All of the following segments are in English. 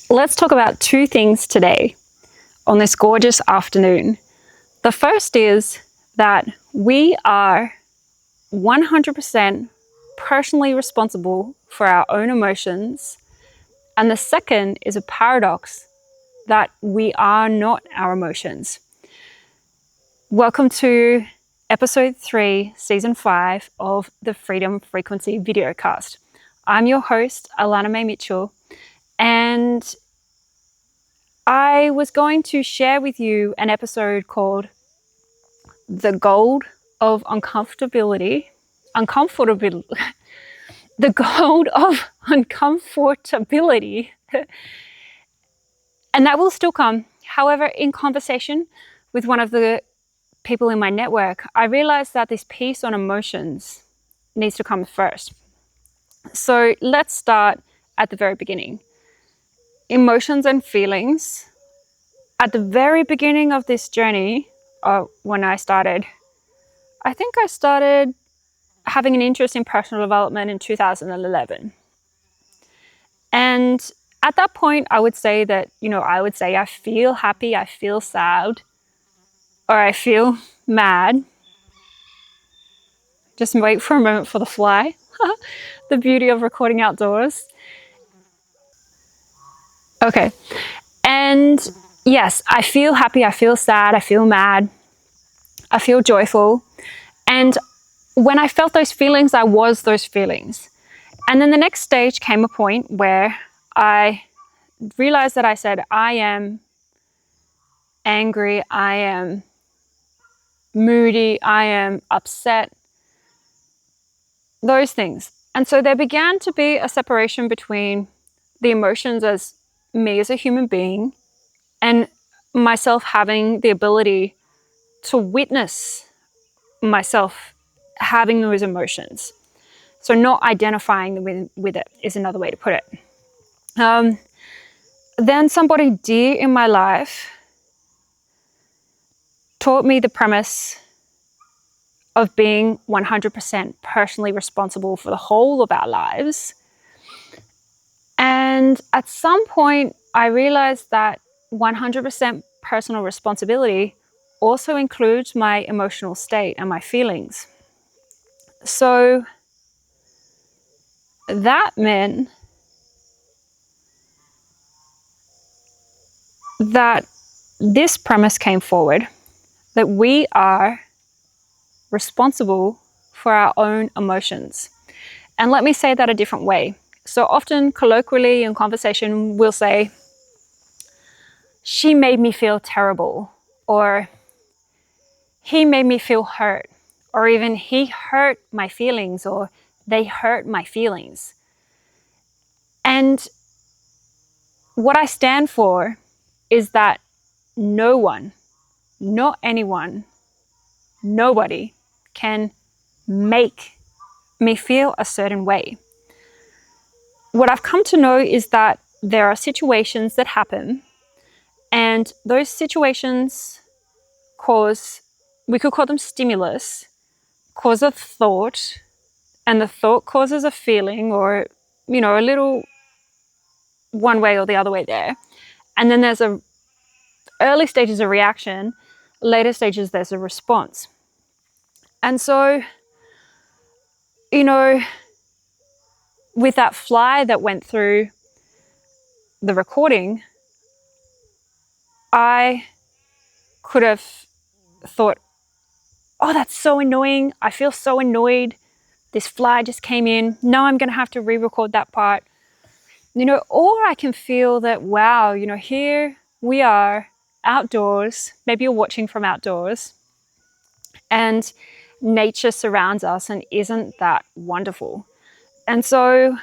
Let's talk about two things today on this gorgeous afternoon. The first is that we are 100% personally responsible for our own emotions. And the second is a paradox that we are not our emotions. Welcome to episode 3, season 5 of the Freedom Frequency videocast. I'm your host, Alana Mae Mitchell, and I was going to share with you an episode called The Gold of Uncomfortability. The Gold of Uncomfortability. And that will still come. However, in conversation with one of the people in my network, I realized that this piece on emotions needs to come first. So let's start at the very beginning. Emotions and feelings. At the very beginning of this journey, when I started having an interest in personal development in 2011. And at that point, I would say I feel happy, I feel sad, or I feel mad. Just wait for a moment for the fly. The beauty of recording outdoors. Okay. And yes, I feel happy, I feel sad, I feel mad, I feel joyful. And when I felt those feelings, I was those feelings. And then the next stage came a point where I realized that I said, I am angry, I am moody, I am upset, those things. And so there began to be a separation between the emotions as me as a human being and myself having the ability to witness myself having those emotions. So not identifying with it is another way to put it. Then somebody dear in my life taught me the premise of being 100% personally responsible for the whole of our lives. And at some point, I realized that 100% personal responsibility also includes my emotional state and my feelings. So that meant that this premise came forward, that we are responsible for our own emotions. And let me say that a different way. So often colloquially in conversation, we'll say, she made me feel terrible, or he made me feel hurt, or even he hurt my feelings, or they hurt my feelings. And what I stand for is that no one, not anyone, nobody can make me feel a certain way. What I've come to know is that there are situations that happen, and those situations we could call them stimulus, cause a thought, and the thought causes a feeling, or, a little one way or the other way there. And then there's early stages of reaction, later stages there's a response. And so, with that fly that went through the recording, I could have thought, oh, that's so annoying. I feel so annoyed. This fly just came in. Now I'm going to have to re-record that part. Or I can feel that, wow, here we are outdoors. Maybe you're watching from outdoors, and nature surrounds us, and isn't that wonderful? And so,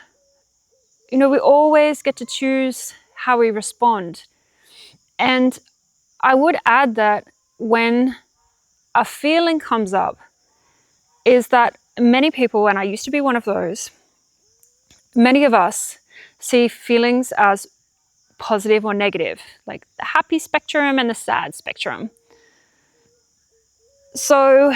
we always get to choose how we respond. And I would add that when a feeling comes up, is that many people, and I used to be one of those, many of us see feelings as positive or negative, like the happy spectrum and the sad spectrum. So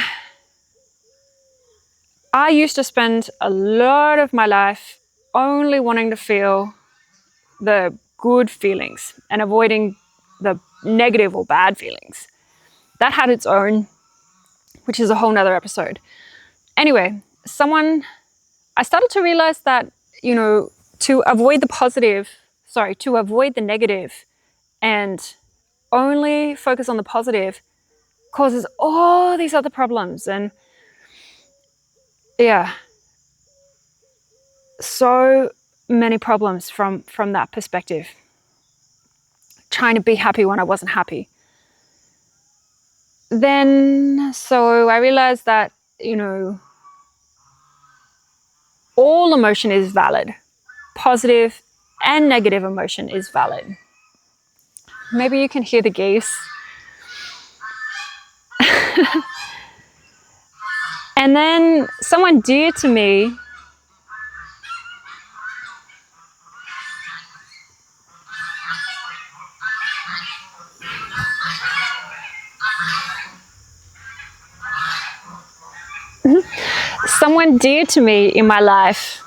I used to spend a lot of my life only wanting to feel the good feelings and avoiding the negative or bad feelings. That had its own, which is a whole nother episode. Anyway, I started to realize that, to avoid the negative and only focus on the positive causes all these other problems. And yeah, so many problems from that perspective. Trying to be happy when I wasn't happy. Then, so I realized that, all emotion is valid. Positive and negative emotion is valid. Maybe you can hear the geese. And then someone dear to me in my life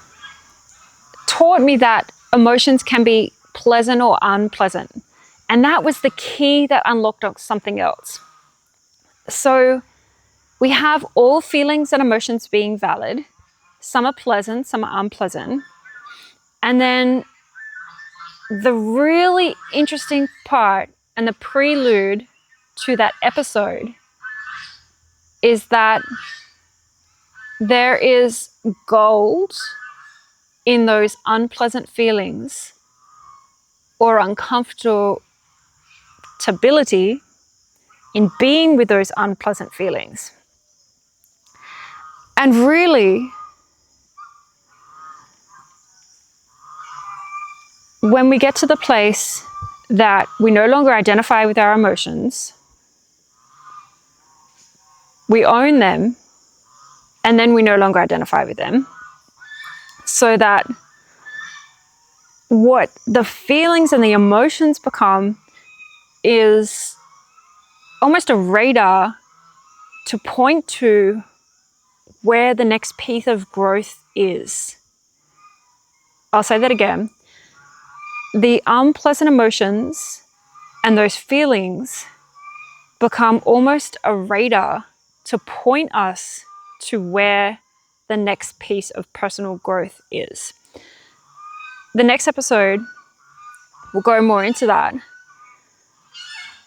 taught me that emotions can be pleasant or unpleasant. And that was the key that unlocked something else. So we have all feelings and emotions being valid. Some are pleasant, some are unpleasant. And then the really interesting part and the prelude to that episode is that there is gold in those unpleasant feelings or uncomfortability in being with those unpleasant feelings. And really, when we get to the place that we no longer identify with our emotions, we own them, and then we no longer identify with them, so that what the feelings and the emotions become is almost a radar to point to where the next piece of growth is. I'll say that again. The unpleasant emotions and those feelings become almost a radar to point us to where the next piece of personal growth is. The next episode will go more into that.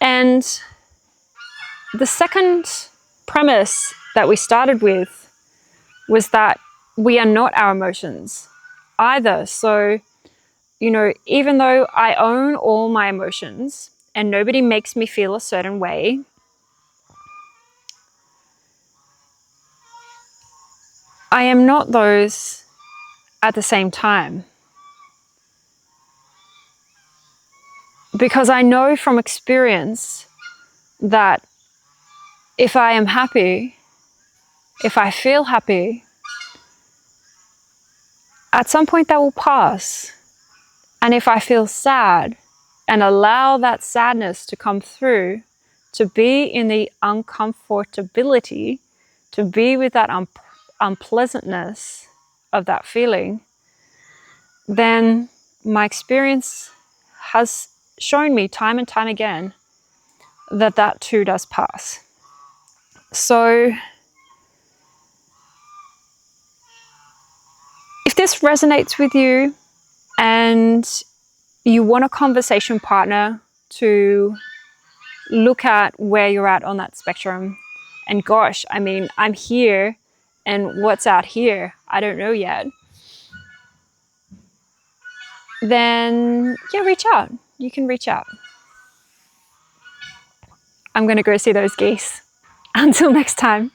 And the second premise that we started with was that we are not our emotions either. So, even though I own all my emotions and nobody makes me feel a certain way, I am not those at the same time. Because I know from experience that if I am happy, if I feel happy, at some point that will pass. And if I feel sad and allow that sadness to come through, to be in the uncomfortability, to be with that unpleasantness of that feeling, then my experience has shown me time and time again that too does pass. So if this resonates with you and you want a conversation partner to look at where you're at on that spectrum, and gosh, I'm here, and what's out here, I don't know yet, then reach out. You can reach out. I'm going to go see those geese. Until next time.